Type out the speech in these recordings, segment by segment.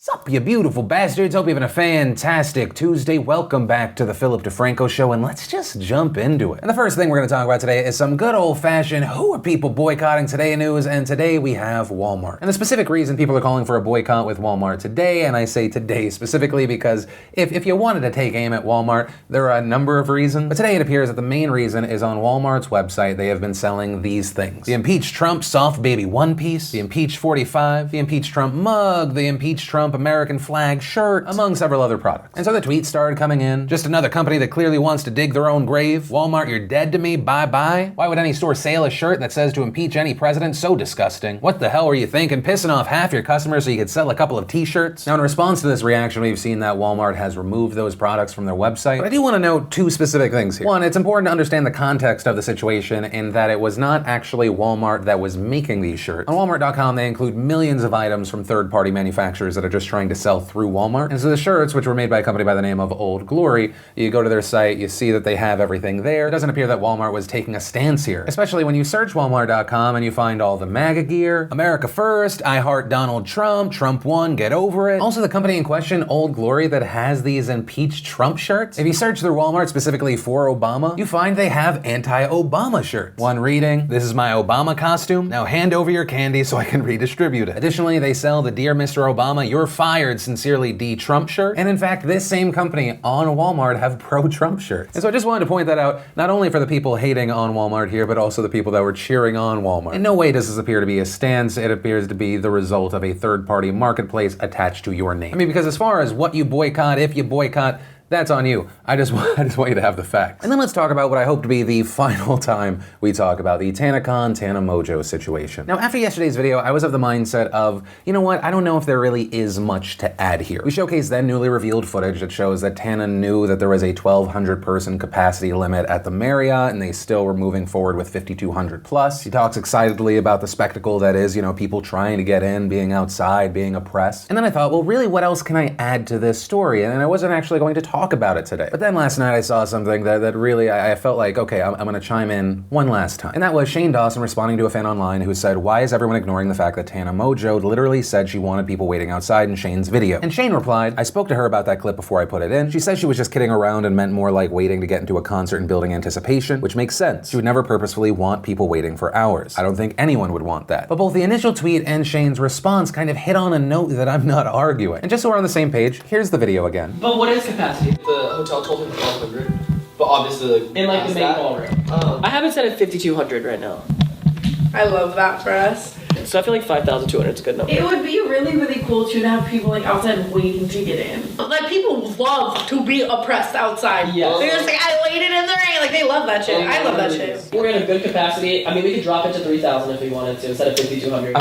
Sup, you beautiful bastards. Hope you're having a fantastic Tuesday. Welcome back to the Philip DeFranco Show, and let's just jump into it. And the first thing we're going to talk about today is some good old-fashioned who are people boycotting today news, and today we have Walmart. And the specific reason people are calling for a boycott with Walmart today, and I say today specifically because if you wanted to take aim at Walmart, there are a number of reasons. But today it appears that the main reason is on Walmart's website. They have been selling these things: the Impeach Trump Soft Baby One Piece, the Impeach 45, the Impeach Trump mug, the Impeach Trump American flag shirt, among several other products. And so the tweets started coming in. Just another company that clearly wants to dig their own grave. Walmart, you're dead to me, bye-bye. Why would any store sell a shirt that says to impeach any president? So disgusting. What the hell were you thinking? Pissing off half your customers so you could sell a couple of t-shirts? Now, in response to this reaction, we've seen that Walmart has removed those products from their website. But I do want to note two specific things here. One, it's important to understand the context of the situation in that it was not actually Walmart that was making these shirts. On Walmart.com, they include millions of items from third-party manufacturers that are just trying to sell through Walmart. And so the shirts, which were made by a company by the name of Old Glory, you go to their site, you see that they have everything there. It doesn't appear that Walmart was taking a stance here, especially when you search Walmart.com and you find all the MAGA gear, America First, I Heart Donald Trump, Trump won, get over it. Also, the company in question, Old Glory, that has these impeach Trump shirts. If you search through Walmart specifically for Obama, you find they have anti-Obama shirts. One reading, "This is my Obama costume. Now hand over your candy so I can redistribute it." Additionally, they sell the "Dear Mr. Obama, you're fired, sincerely D. Trump" shirt. And in fact, this same company on Walmart have pro-Trump shirts. And so I just wanted to point that out, not only for the people hating on Walmart here, but also the people that were cheering on Walmart. In no way does this appear to be a stance. It appears to be the result of a third-party marketplace attached to your name. I mean, because as far as what you boycott, if you boycott, that's on you. I just want you to have the facts. And then let's talk about what I hope to be the final time we talk about the TanaCon, Tana Mongeau situation. Now, after yesterday's video, I was of the mindset of, you know what, I don't know if there really is much to add here. We showcased then newly revealed footage that shows that Tana knew that there was a 1,200 person capacity limit at the Marriott, and they still were moving forward with 5,200 plus. She talks excitedly about the spectacle that is, people trying to get in, being outside, being oppressed. And then I thought, well, really, what else can I add to this story? And I wasn't actually going to talk about it today. But then last night I saw something that really, I felt like, okay, I'm gonna chime in one last time. And that was Shane Dawson responding to a fan online who said, why is everyone ignoring the fact that Tana Mongeau literally said she wanted people waiting outside in Shane's video? And Shane replied, I spoke to her about that clip before I put it in. She said she was just kidding around and meant more like waiting to get into a concert and building anticipation, which makes sense. She would never purposefully want people waiting for hours. I don't think anyone would want that. But both the initial tweet and Shane's response kind of hit on a note that I'm not arguing. And just so we're on the same page, here's the video again. But what is capacity? The hotel told him 1,200, but obviously In like the main ballroom. I have it set at 5,200 right now. I love that for us. So I feel like 5,200 is a good number. It would be really, really cool to have people like outside waiting to get in. Like people love to be oppressed outside. Yes. They're just like, I waited in the rain. Like they love that shit. I love that shit. We're in a good capacity. I mean, we could drop it to 3,000 if we wanted to instead of 5,200.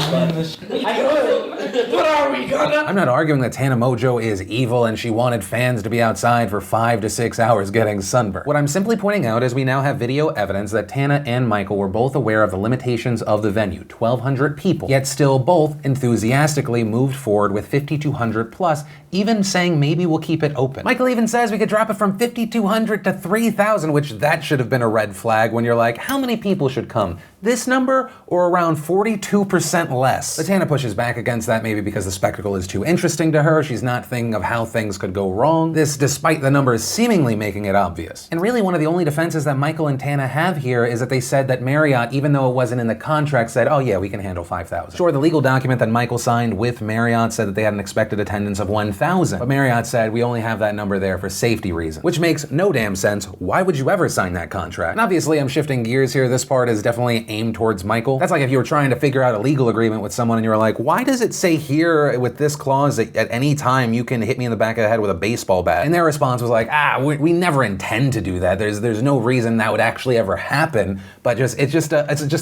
But are we gonna? I'm not arguing that Tana Mongeau is evil and she wanted fans to be outside for 5 to 6 hours getting sunburned. What I'm simply pointing out is we now have video evidence that Tana and Michael were both aware of the limitations of the venue, 1,200 people, yet still both enthusiastically moved forward with 5,200 plus, even saying maybe we'll keep it open. Michael even says we could drop it from 5,200 to 3,000, which that should have been a red flag when you're like, how many people should come? This number or around 42% less? But Tana pushes back against that, maybe because the spectacle is too interesting to her. She's not thinking of how things could go wrong. This despite the numbers seemingly making it obvious. And really one of the only defenses that Michael and Tana have here is that they said that Marriott, even though it wasn't in the contract, said, oh yeah, we can handle 5,000. Sure, the legal document that Michael signed with Marriott said that they had an expected attendance of 1,000. But Marriott said, we only have that number there for safety reasons. Which makes no damn sense. Why would you ever sign that contract? And obviously I'm shifting gears here. This part is definitely aimed towards Michael. That's like if you were trying to figure out a legal agreement with someone and you were like, why does it say here with this clause that at any time you can hit me in the back of the head with a baseball bat? And their response was like, we never intend to do that. There's no reason that would actually ever happen, but it's just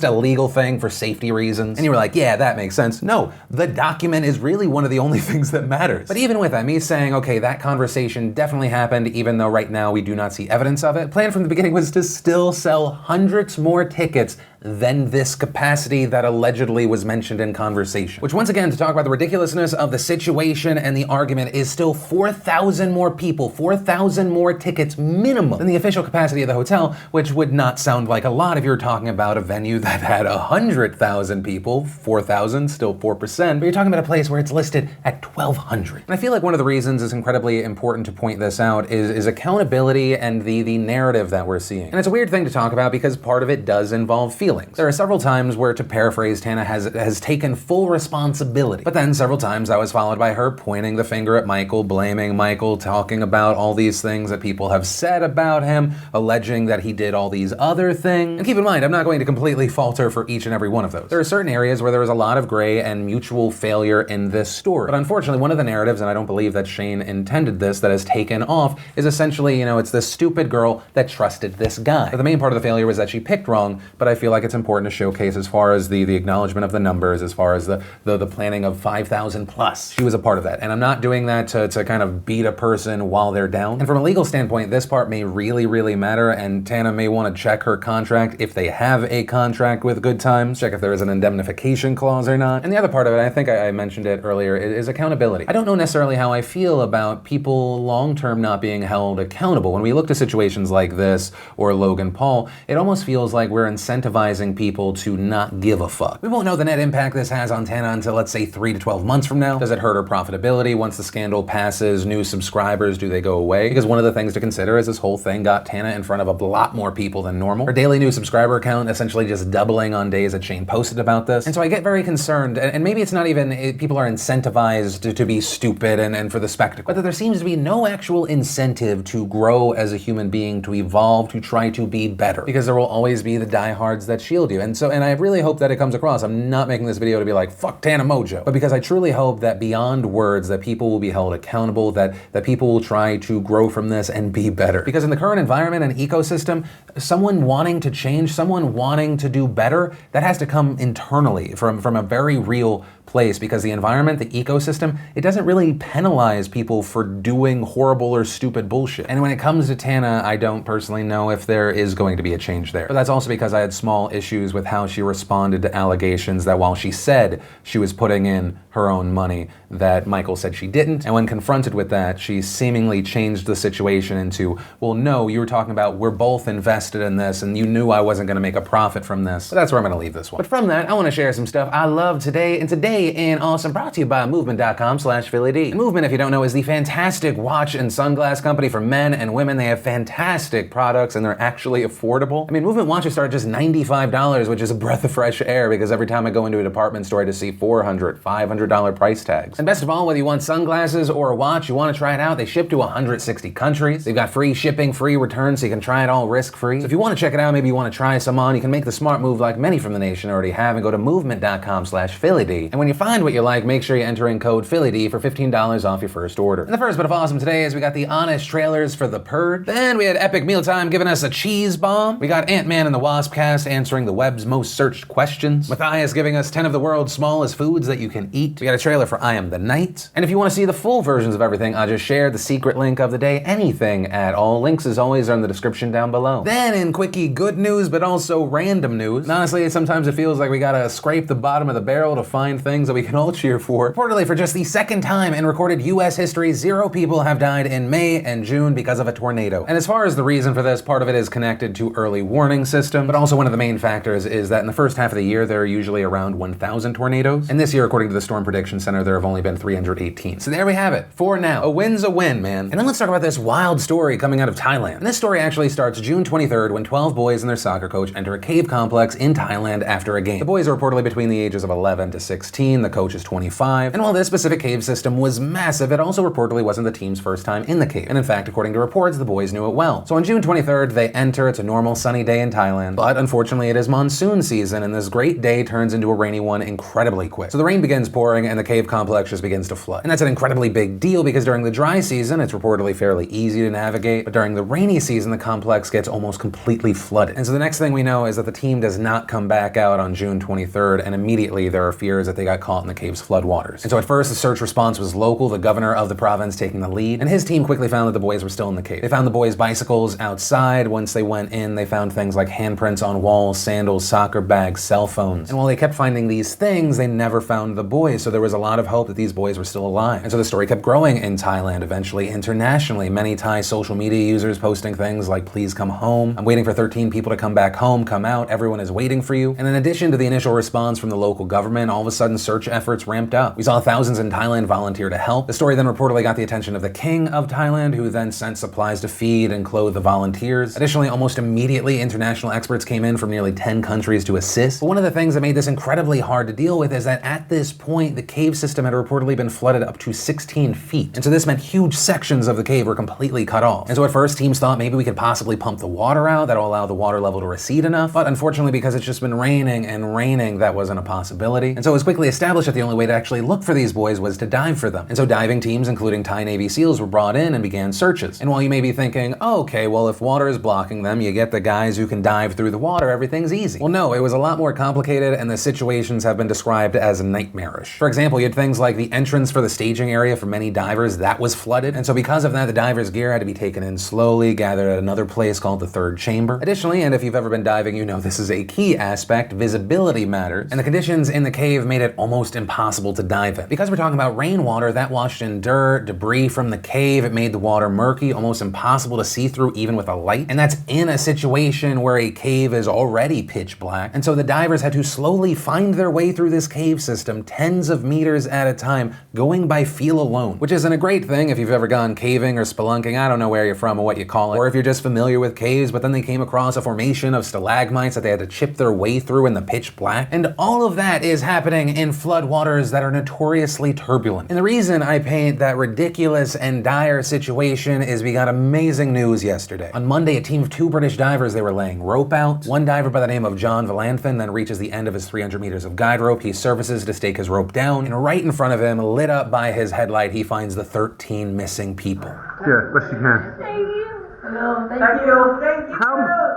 a legal thing for safety reasons. And you were like, yeah, that makes sense. No, the document is really one of the only things that matters. But even with that, me saying, okay, that conversation definitely happened, even though right now we do not see evidence of it, the plan from the beginning was to still sell hundreds more tickets than this capacity that allegedly was mentioned in conversation. Which, once again, to talk about the ridiculousness of the situation and the argument, is still 4,000 more people, 4,000 more tickets minimum than the official capacity of the hotel, which would not sound like a lot if you're talking about a venue that had 100,000 people. 4,000, still 4%, but you're talking about a place where it's listed at 1,200. And I feel like one of the reasons it's incredibly important to point this out is accountability and the narrative that we're seeing. And it's a weird thing to talk about because part of it does involve feelings. There are several times where, to paraphrase, Tana has taken full responsibility, but then several times that was followed by her pointing the finger at Michael, blaming Michael, talking about all these things that people have said about him, alleging that he did all these other things. And keep in mind, I'm not going to completely falter for each and every one of those. There are certain areas where there is a lot of gray and mutual failure in this story. But unfortunately, one of the narratives, and I don't believe that Shane intended this, that has taken off, is essentially, it's this stupid girl that trusted this guy. But the main part of the failure was that she picked wrong, but I feel like it's important to showcase as far as the acknowledgement of the numbers, as far as the planning of 5,000 plus. She was a part of that. And I'm not doing that to kind of beat a person while they're down. And from a legal standpoint, this part may really, really matter, and Tana may want to check her contract if they have a contract with Good Times, check if there is an indemnification clause or not. And the other part of it, I think I mentioned it earlier, is accountability. I don't know necessarily how I feel about people long-term not being held accountable. When we look to situations like this or Logan Paul, it almost feels like we're incentivizing people to not give a fuck. We won't know the net impact this has on Tana until, let's say, 3 to 12 months from now. Does it hurt her profitability once the scandal passes? New subscribers, do they go away? Because one of the things to consider is this whole thing got Tana in front of a lot more people than normal. Her daily new subscriber count essentially just doubling on days that Shane posted about this. And so I get very concerned, and maybe it's not even people are incentivized to be stupid and for the spectacle, but that there seems to be no actual incentive to grow as a human being, to evolve, to try to be better, because there will always be the diehards that shield you. And I really hope that it comes across. I'm not making this video to be like, fuck Tana Mongeau, but because I truly hope that beyond words, that people will be held accountable, that people will try to grow from this and be better. Because in the current environment and ecosystem, someone wanting to change, someone wanting to do better, that has to come internally from a very real place, because the environment, the ecosystem, it doesn't really penalize people for doing horrible or stupid bullshit. And when it comes to Tana, I don't personally know if there is going to be a change there. But that's also because I had small issues with how she responded to allegations that while she said she was putting in her own money, that Michael said she didn't. And when confronted with that, she seemingly changed the situation into, well, no, you were talking about we're both invested in this and you knew I wasn't gonna make a profit from this. So that's where I'm gonna leave this one. But from that, I wanna share some stuff I love today. And today in Awesome, brought to you by movement.com/PhillyD. And Movement, if you don't know, is the fantastic watch and sunglass company for men and women. They have fantastic products and they're actually affordable. I mean, Movement watches start at just $95, which is a breath of fresh air, because every time I go into a department store, I just see $400, $500 price tags. And best of all, whether you want sunglasses or a watch, you want to try it out, they ship to 160 countries. They've got free shipping, free returns, so you can try it all risk-free. So if you want to check it out, maybe you want to try some on, you can make the smart move like many from the nation already have and go to movement.com/PhillyD. And when you find what you like, make sure you enter in code PhillyD for $15 off your first order. And the first bit of awesome today is we got the honest trailers for The Purge. Then we had Epic Mealtime giving us a cheese bomb. We got Ant-Man and the Wasp cast answering the web's most searched questions. Matthias giving us 10 of the world's smallest foods that you can eat. We got a trailer for I Am the Night. And if you want to see the full versions of everything, I just shared the secret link of the day. Anything at all. Links, as always, are in the description down below. Then in quickie good news, but also random news. And honestly, sometimes it feels like we gotta scrape the bottom of the barrel to find things that we can all cheer for. Reportedly, for just the second time in recorded US history, 0 people have died in May and June because of a tornado. And as far as the reason for this, part of it is connected to early warning system, but also one of the main factors is that in the first half of the year, there are usually around 1,000 tornadoes. And this year, according to the Storm Prediction Center, there have only been 318. So there we have it. For now. A win's a win, man. And then let's talk about this wild story coming out of Thailand. And this story actually starts June 23rd when 12 boys and their soccer coach enter a cave complex in Thailand after a game. The boys are reportedly between the ages of 11 to 16. The coach is 25. And while this specific cave system was massive, it also reportedly wasn't the team's first time in the cave. And in fact, according to reports, the boys knew it well. So on June 23rd, they enter. It's a normal sunny day in Thailand. But unfortunately, it is monsoon season, and this great day turns into a rainy one incredibly quick. So the rain begins pouring, and the cave complex just begins to flood. And that's an incredibly big deal because during the dry season, it's reportedly fairly easy to navigate. But during the rainy season, the complex gets almost completely flooded. And so the next thing we know is that the team does not come back out on June 23rd, and immediately there are fears that they got caught in the cave's floodwaters. And so at first, the search response was local, the governor of the province taking the lead, and his team quickly found that the boys were still in the cave. They found the boys' bicycles outside. Once they went in, they found things like handprints on walls football, sandals, soccer bags, cell phones. And while they kept finding these things, they never found the boys, so there was a lot of hope that these boys were still alive. And so the story kept growing in Thailand, eventually internationally. Many Thai social media users posting things like, please come home. I'm waiting for 13 people to come back home, come out, everyone is waiting for you. And in addition to the initial response from the local government, all of a sudden search efforts ramped up. We saw thousands in Thailand volunteer to help. The story then reportedly got the attention of the king of Thailand, who then sent supplies to feed and clothe the volunteers. Additionally, almost immediately, international experts came in from nearly 10 countries to assist. But one of the things that made this incredibly hard to deal with is that at this point, the cave system had reportedly been flooded up to 16 feet. And so this meant huge sections of the cave were completely cut off. And so at first, teams thought maybe we could possibly pump the water out. That'll allow the water level to recede enough. But unfortunately, because it's just been raining and raining, that wasn't a possibility. And so it was quickly established that the only way to actually look for these boys was to dive for them. And so diving teams, including Thai Navy SEALs, were brought in and began searches. And while you may be thinking, oh, okay, well, if water is blocking them, you get the guys who can dive through the water, everything's easy. Well, no, it was a lot more complicated, and the situations have been described as nightmarish. For example, you had things like the entrance for the staging area for many divers, that was flooded. And so because of that, the divers' gear had to be taken in slowly, gathered at another place called the third chamber. Additionally, and if you've ever been diving, you know this is a key aspect, visibility matters. And the conditions in the cave made it almost impossible to dive in. Because we're talking about rainwater, that washed in dirt, debris from the cave, it made the water murky, almost impossible to see through even with a light. And that's in a situation where a cave is already pitch black. And so the divers had to slowly find their way through this cave system, tens of meters at a time, going by feel alone, which isn't a great thing if you've ever gone caving or spelunking. I don't know where you're from or what you call it, or if you're just familiar with caves, but then they came across a formation of stalagmites that they had to chip their way through in the pitch black. And all of that is happening in floodwaters that are notoriously turbulent. And the reason I paint that ridiculous and dire situation is we got amazing news yesterday. On Monday, a team of 2 British divers, they were laying rope out. One diver by the name of John Valanthan then reaches the end of his 300 meters of guide rope. He surfaces to stake his rope down, and right in front of him, lit up by his headlight, he finds the 13 missing people. Yeah, best you can. Thank you. No, thank you. Thank you.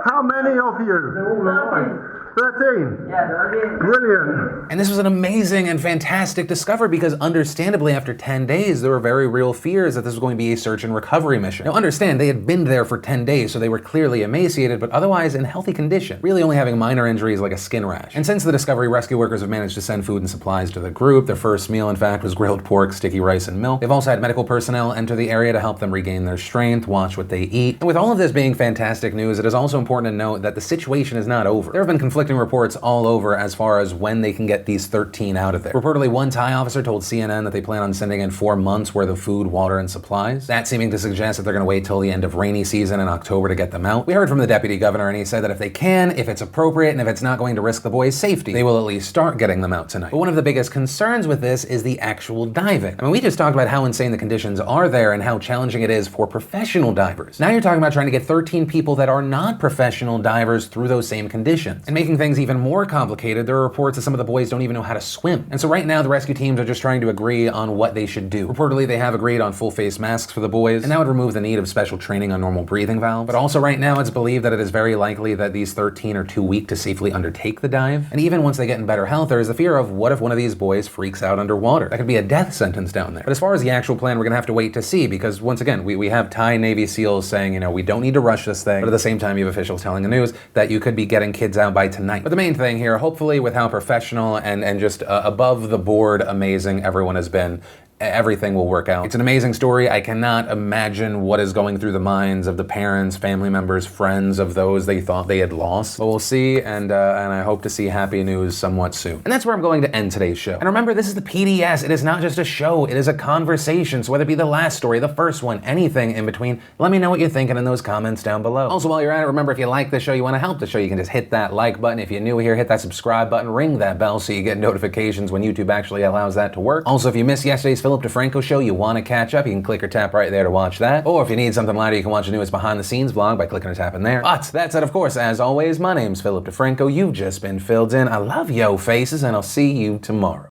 How many of you? They're all alive. 13? Yeah, 13. Brilliant. And this was an amazing and fantastic discovery because understandably after 10 days, there were very real fears that this was going to be a search and recovery mission. Now understand, they had been there for 10 days, so they were clearly emaciated, but otherwise in healthy condition, really only having minor injuries like a skin rash. And since the discovery, rescue workers have managed to send food and supplies to the group. Their first meal, in fact, was grilled pork, sticky rice, and milk. They've also had medical personnel enter the area to help them regain their strength, watch what they eat. And with all of this being fantastic news, it is also important to note that the situation is not over. There have been conflicting reports all over as far as when they can get these 13 out of there. Reportedly, one Thai officer told CNN that they plan on sending in 4 months worth of food, water, and supplies. That seeming to suggest that they're going to wait till the end of rainy season in October to get them out. We heard from the deputy governor, and he said that if they can, if it's appropriate, and if it's not going to risk the boys' safety, they will at least start getting them out tonight. But one of the biggest concerns with this is the actual diving. I mean, we just talked about how insane the conditions are there and how challenging it is for professional divers. Now you're talking about trying to get 13 people that are not professional divers through those same conditions. And making things even more complicated, there are reports that some of the boys don't even know how to swim. And so right now, the rescue teams are just trying to agree on what they should do. Reportedly, they have agreed on full face masks for the boys, and that would remove the need of special training on normal breathing valves. But also right now, it's believed that it is very likely that these 13 are too weak to safely undertake the dive. And even once they get in better health, there is the fear of what if one of these boys freaks out underwater? That could be a death sentence down there. But as far as the actual plan, we're gonna have to wait to see, because once again, we have Thai Navy SEALs saying, you know, we don't need to rush this thing, but at the same time, you have officials telling the news that you could be getting kids out by tonight. But the main thing here, hopefully with how professional and just above the board amazing everyone has been, everything will work out. It's an amazing story. I cannot imagine what is going through the minds of the parents, family members, friends of those they thought they had lost. But we'll see, and I hope to see happy news somewhat soon. And that's where I'm going to end today's show. And remember, this is the PDS. It is not just a show. It is a conversation. So whether it be the last story, the first one, anything in between, let me know what you're thinking in those comments down below. Also, while you're at it, remember, if you like the show, you want to help the show, you can just hit that like button. If you're new here, hit that subscribe button, ring that bell so you get notifications when YouTube actually allows that to work. Also, if you missed yesterday's Philip DeFranco show, you want to catch up, you can click or tap right there to watch that. Or if you need something lighter, you can watch the newest behind the scenes vlog by clicking or tapping there. But that said, of course, as always, my name's Philip DeFranco. You've just been filled in. I love yo faces, and I'll see you tomorrow.